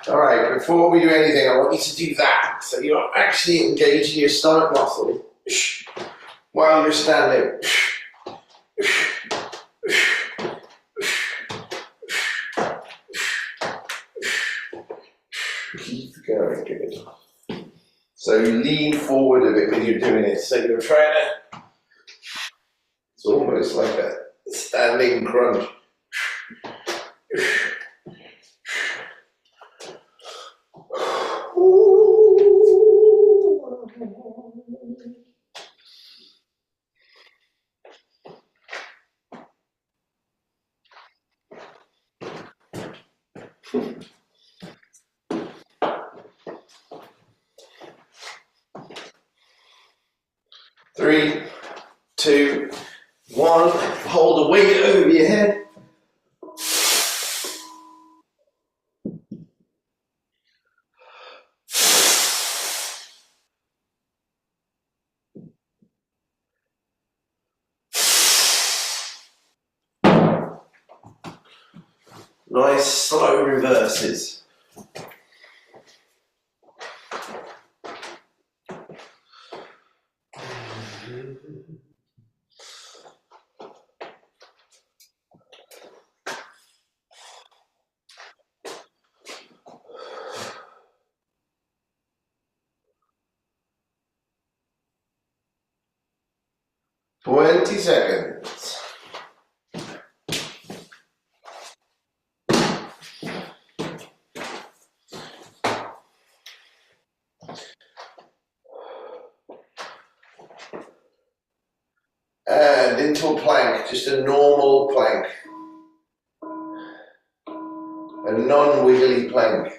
All right, before we do anything, I want you to do that. So you're actually engaging your stomach muscle while you're standing. Keep going, good. So you lean forward a bit when you're doing it. So you're trying to, it's almost like a standing crunch. Three, two, one. Hold the weight over your head. Nice slow reverses. Twenty seconds. And into a plank, just a normal plank. A non-wiggly plank.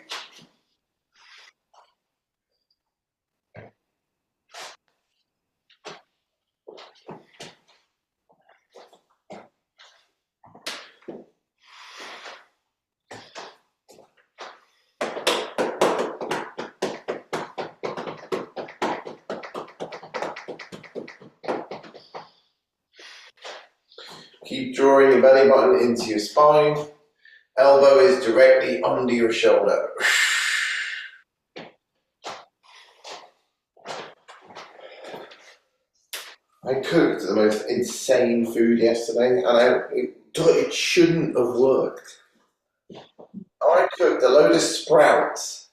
Keep drawing your belly button into your spine. Elbow is directly under your shoulder. I cooked the most insane food yesterday, and it shouldn't have worked. I cooked a load of sprouts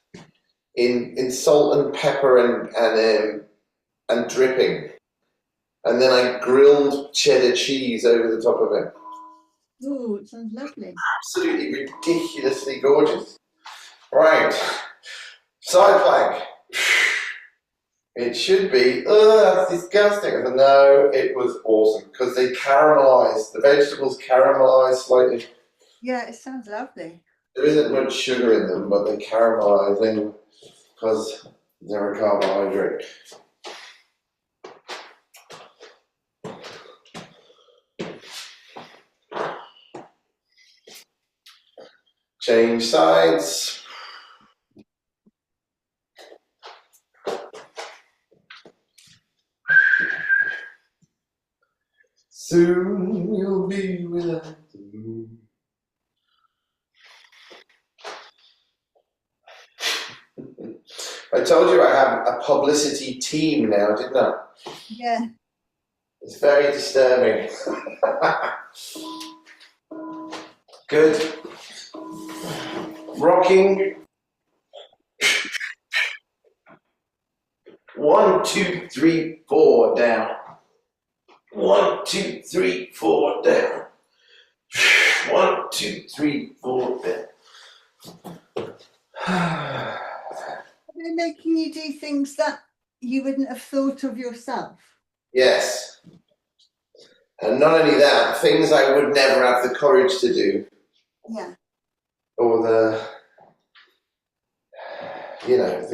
in salt and pepper and dripping, and then I grilled cheddar cheese over the top of it. Oh, it sounds lovely. Absolutely ridiculously gorgeous. Right, side plank. It should be, that's disgusting. I said, no, it was awesome because they caramelized, the vegetables caramelized slightly. Yeah, it sounds lovely. There isn't much sugar in them, but they caramelize in because they're a carbohydrate. Change sides. Soon you'll be without the moon. I told you I have a publicity team now, didn't I? Yeah. It's very disturbing. Good. Rocking. 1, 2, 3, 4 down. 1, 2, 3, 4 down. 1, 2, 3, 4 down. Are they making you do things that you wouldn't have thought of yourself? Yes. And not only that, things I would never have the courage to do. Yeah. Or they're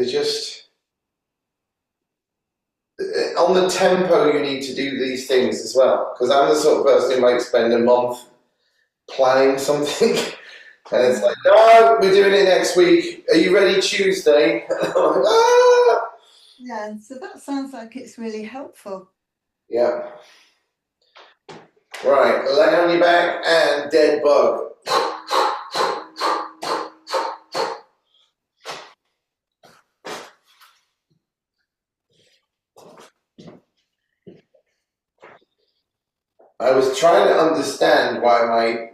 just, on the tempo you need to do these things as well. Because I'm the sort of person who might spend a month planning something. And it's like, no, we're doing it next week. Are you ready Tuesday? I'm like, ah! Yeah, so that sounds like it's really helpful. Yeah. Right, lay on your back and dead bug. I was trying to understand why I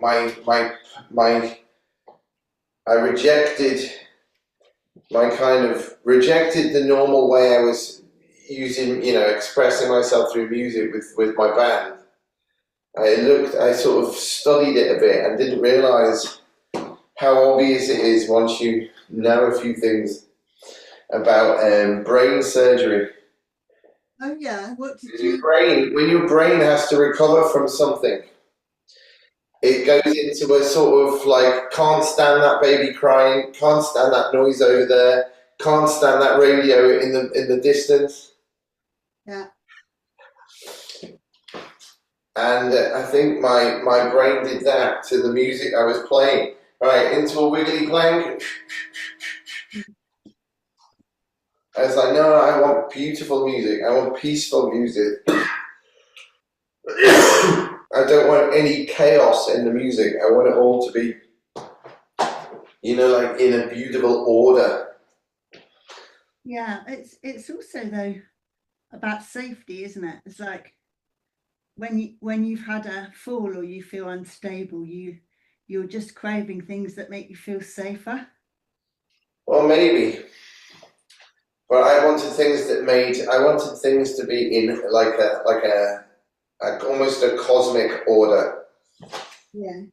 rejected the normal way I was using, expressing myself through music with my band. I sort of studied it a bit and didn't realise how obvious it is once you know a few things about brain surgery. Oh yeah, what did When your brain has to recover from something, it goes into a sort of like, can't stand that baby crying, can't stand that noise over there, can't stand that radio in the distance. Yeah. And I think my brain did that to the music I was playing. Right, into a wiggly plank. I was like, no, I want beautiful music. I want peaceful music. I don't want any chaos in the music. I want it all to be, like in a beautiful order. Yeah, it's also though about safety, isn't it? It's like when you've had a fall or you feel unstable, you're just craving things that make you feel safer. Well, maybe. But I wanted things to be in like a almost a cosmic order. Yeah.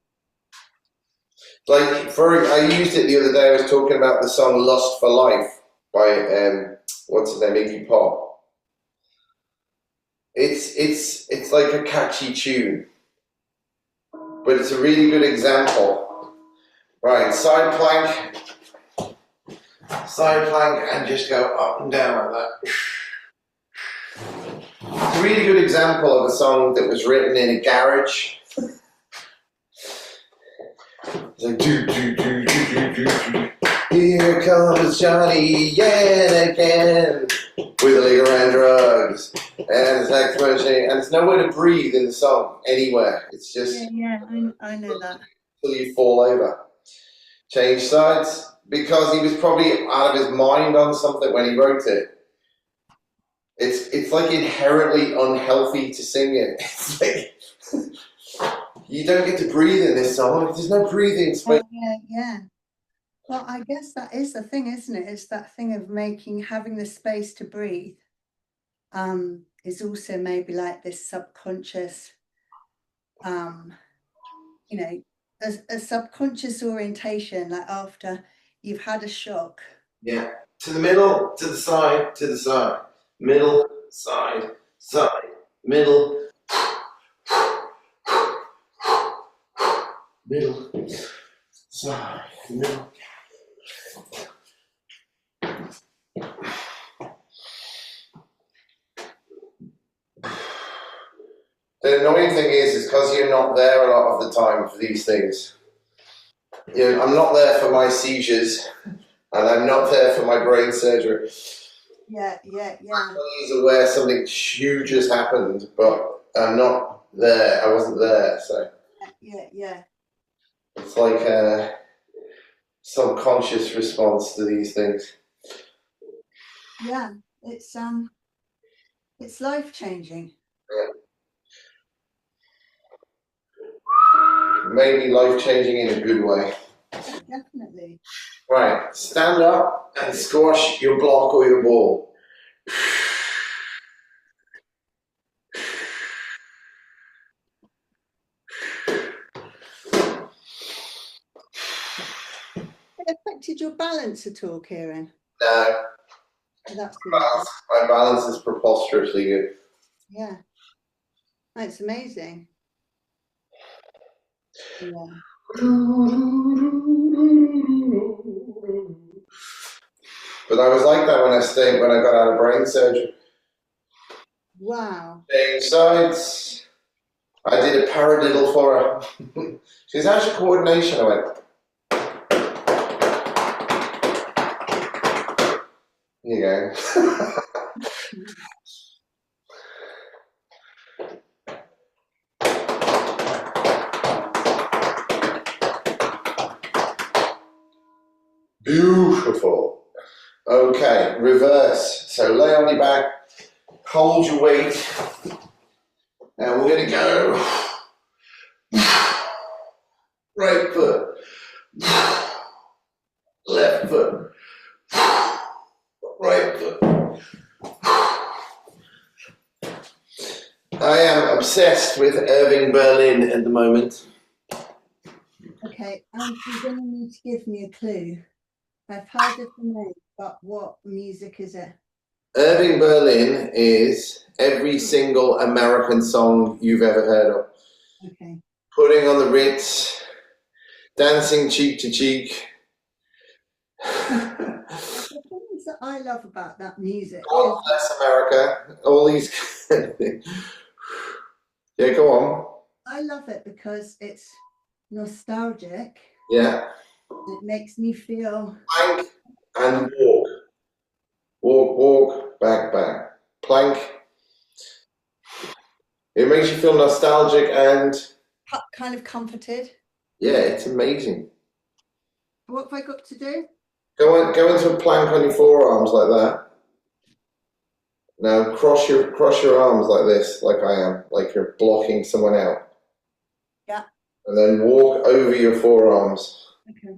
I used it the other day. I was talking about the song "Lust for Life" by what's his name, Iggy Pop. It's like a catchy tune, but it's a really good example. Right, side plank, and just go up and down like that. It's a really good example of a song that was written in a garage. It's like do do do do do do. Here comes Johnny yet again with a league around drugs and it's like and there's nowhere to breathe in the song anywhere. It's just I know that. Till you fall over. Change sides because he was probably out of his mind on something when he wrote it. It's like inherently unhealthy to sing it. It's like you don't get to breathe in this song. There's no breathing space. Yeah. Well, I guess that is the thing, isn't it? It's that thing of having the space to breathe. Is also maybe like this subconscious, a subconscious orientation, like after you've had a shock. Yeah. To the middle, to the side, middle, side, middle, side, middle. The annoying thing is because you're not there a lot of the time for these things. I'm not there for my seizures, and I'm not there for my brain surgery. Yeah. He's aware something huge has happened, but I'm not there. I wasn't there, so. Yeah. It's like a subconscious response to these things. Yeah, it's life-changing. Yeah. Maybe life-changing in a good way. Definitely. Right, stand up and squash your block or your ball. It affected your balance at all, Kieran? No. That's my balance is preposterously good. Yeah. That's amazing. Yeah. But I was like that when I got out of brain surgery. Wow. Change sides. I did a paradiddle for her. She's how's your coordination? I went. Here you go. Beautiful. Okay, reverse. So lay on your back, hold your weight, and we're going to go right foot, left foot, right foot. I am obsessed with Irving Berlin at the moment. Okay, you're going to need to give me a clue. I've heard of the name, but what music is it? Irving Berlin is every single American song you've ever heard of. Okay. Putting on the Ritz, dancing cheek to cheek. The things that I love about that music God is bless America. All these kind of things. Yeah, go on. I love it because it's nostalgic. Yeah. It makes me feel Plank and walk. Walk, walk, back, back. Plank. It makes you feel nostalgic and kind of comforted. yeah, it's amazing. What have I got to do? Go into a plank on your forearms like that. Now cross your arms like this, like I am, like you're blocking someone out. Yeah. And then walk over your forearms. Okay.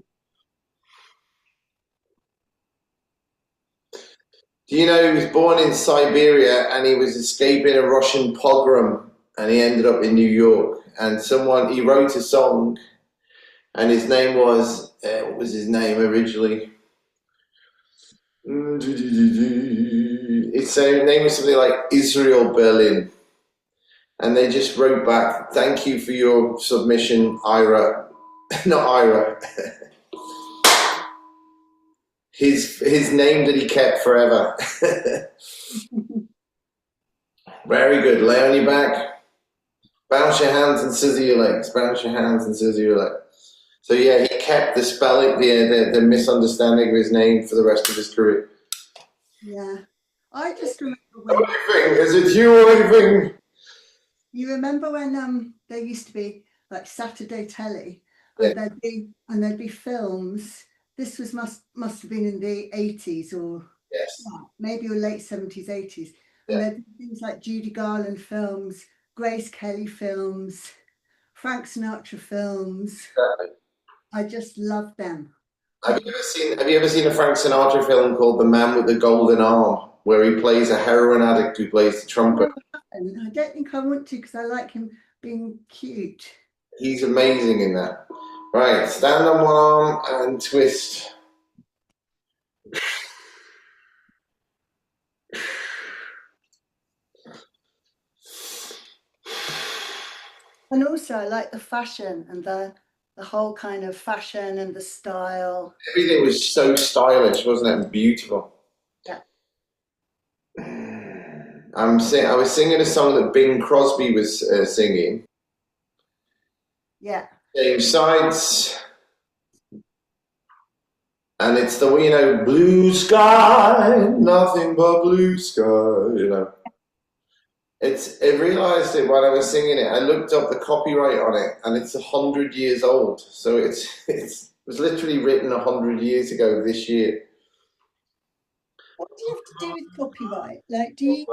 Do you know he was born in Siberia and he was escaping a Russian pogrom and he ended up in New York and he wrote a song and his name was, what was his name originally? His name was something like Israel Berlin. And they just wrote back, thank you for your submission, Ira. Not Ira. His name that he kept forever. Very good. Lay on your back. Bounce your hands and scissor your legs. Bounce your hands and scissor your legs. So yeah, he kept the spelling, the misunderstanding of his name for the rest of his career. Yeah. I just remember when... What do you think? Is it you or anything? You remember when there used to be like Saturday telly and there'd be films. This was must have been in the 80s or maybe or late 70s, 80s. And there'd be things like Judy Garland films, Grace Kelly films, Frank Sinatra films. Exactly. I just loved them. Have you ever seen a Frank Sinatra film called The Man with the Golden Arm, where he plays a heroin addict who plays the trumpet? And I don't think I want to because I like him being cute. He's amazing in that. Right, stand on one arm and twist. And also I like the fashion and the whole kind of fashion and the style. Everything was so stylish, wasn't it? Beautiful. Yeah. I was singing a song that Bing Crosby was singing. Yeah. Same sides. And it's the, blue sky, nothing but blue sky, I realised it while I was singing it. I looked up the copyright on it and it's 100 years old. So it was literally written 100 years ago this year. What do you have to do with copyright? Like, do you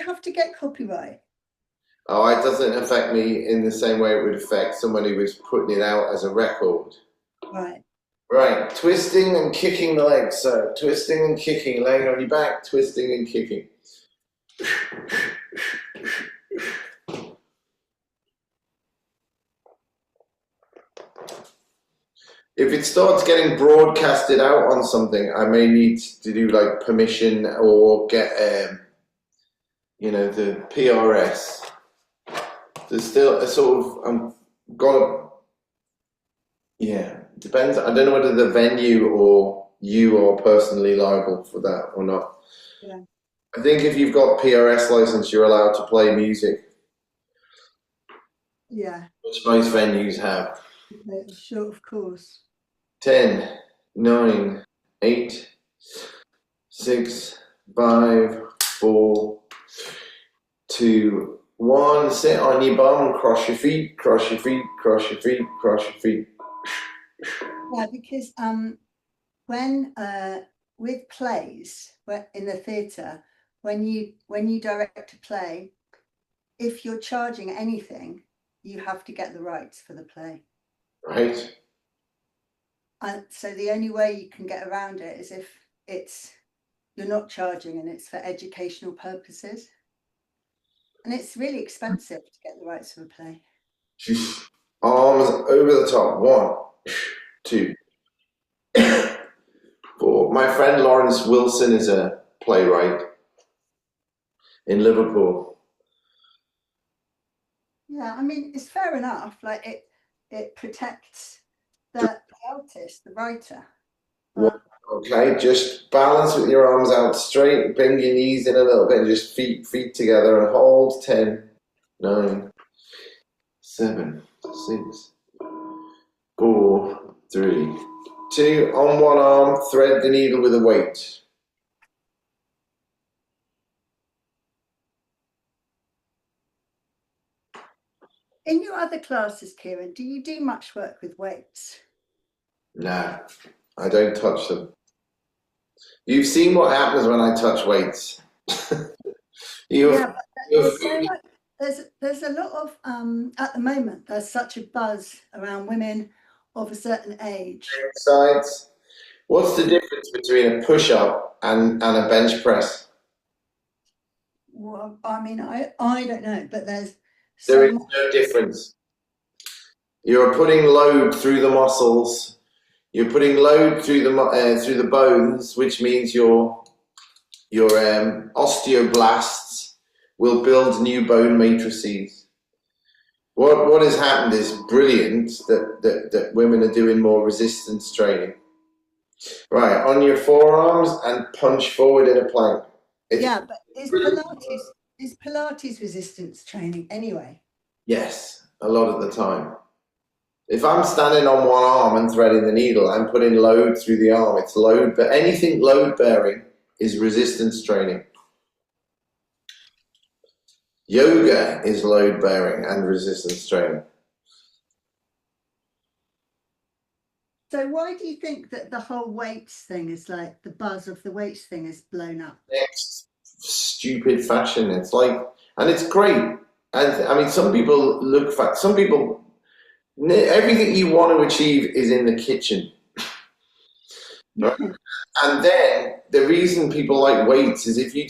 have to get copyright? Oh, it doesn't affect me in the same way it would affect someone who was putting it out as a record. Right. Right, twisting and kicking the legs. So twisting and kicking, laying on your back, twisting and kicking. If it starts getting broadcasted out on something, I may need to do like permission or get, the PRS. There's still a sort of, depends. I don't know whether the venue or you are personally liable for that or not. Yeah. I think if you've got PRS license, you're allowed to play music. Yeah. Which most venues have. Okay, sure, of course. 10, 9, 8, 6, 5, 4, 2, 1. Sit on your bum, cross your feet, cross your feet, cross your feet, cross your feet. Yeah, because when with plays in the theatre, when you direct a play, if you're charging anything, you have to get the rights for the play. Right. And so the only way you can get around it is if you're not charging and it's for educational purposes. And it's really expensive to get the rights of a play. Arms over the top. 1, 2, 4. My friend Lawrence Wilson is a playwright in Liverpool. Yeah, I mean, it's fair enough. Like it protects the artist, the writer. Okay, just balance with your arms out straight, bring your knees in a little bit, and just feet together and hold. 10, 9, 7, 6, 4, 3, 2. On one arm, thread the needle with a weight. In your other classes, Kieran, do you do much work with weights? No, I don't touch them. You've seen what happens when I touch weights. Yeah, but there's a lot of at the moment there's such a buzz around women of a certain age. Sides. What's the difference between a push-up and a bench press? Well, I mean, I don't know, but there is no difference. You're putting load through the muscles. You're putting load through the bones, which means your osteoblasts will build new bone matrices. What has happened is brilliant that women are doing more resistance training. Right, on your forearms and punch forward in a plank. Yeah, but is Pilates resistance training anyway? Yes, a lot of the time. If I'm standing on one arm and threading the needle, I'm putting load through the arm. It's load, but anything load bearing is resistance training. Yoga is load bearing and resistance training. So why do you think that the whole weights thing is like the buzz of the weights thing is blown up? Next stupid fashion. It's like, and it's great. And I mean, some people look fat. Some people, everything you want to achieve is in the kitchen. Right? And then the reason people like weights is if you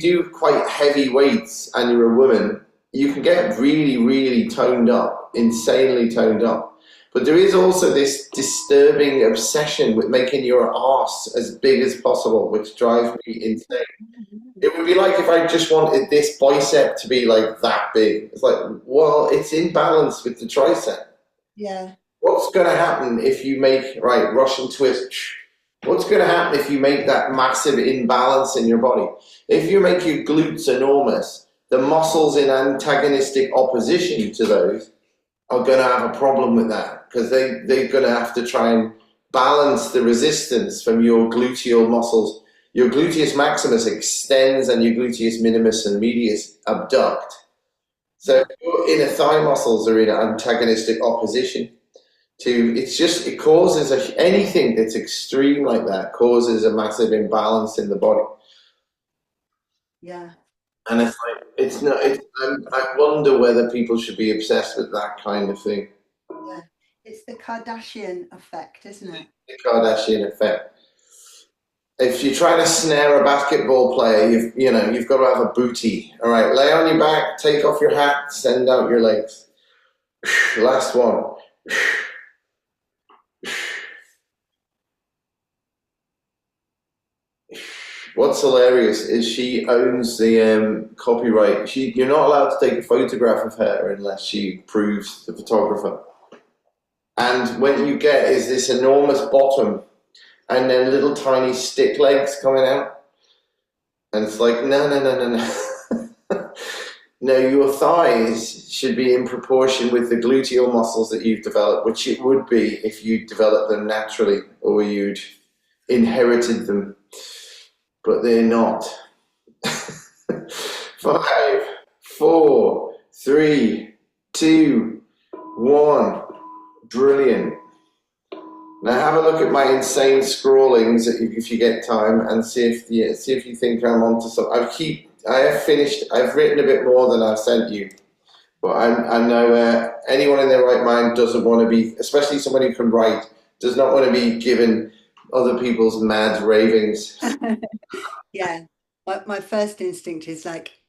do quite heavy weights and you're a woman, you can get really, really toned up, insanely toned up. But there is also this disturbing obsession with making your arse as big as possible, which drives me insane. It would be like if I just wanted this bicep to be like that big. It's like, well, it's in balance with the tricep. Yeah. What's going to happen if you make, right, Russian twist? What's going to happen if you make that massive imbalance in your body? If you make your glutes enormous, the muscles in antagonistic opposition to those are going to have a problem with that because they're going to have to try and balance the resistance from your gluteal muscles. Your gluteus maximus extends and your gluteus minimus and medius abduct. So your inner thigh muscles are in antagonistic opposition to, it causes anything that's extreme like that causes a massive imbalance in the body. Yeah. And it's like, it's not, I wonder whether people should be obsessed with that kind of thing. Yeah. It's the Kardashian effect, isn't it? The Kardashian effect. If you're trying to snare a basketball player, you've got to have a booty. All right, lay on your back, take off your hat, send out your legs. Last one. What's hilarious is she owns the copyright. You're not allowed to take a photograph of her unless she proves the photographer. And what you get is this enormous bottom and then little tiny stick legs coming out. And it's like, no. No, your thighs should be in proportion with the gluteal muscles that you've developed, which it would be if you developed them naturally or you'd inherited them. But they're not. 5, 4, 3, 2, 1. Brilliant. Now have a look at my insane scrawlings if you get time and see if you think I'm onto something. I've written a bit more than I've sent you, But I know anyone in their right mind doesn't want to be, especially someone who can write, does not want to be given other people's mad ravings. Yeah, my first instinct is like,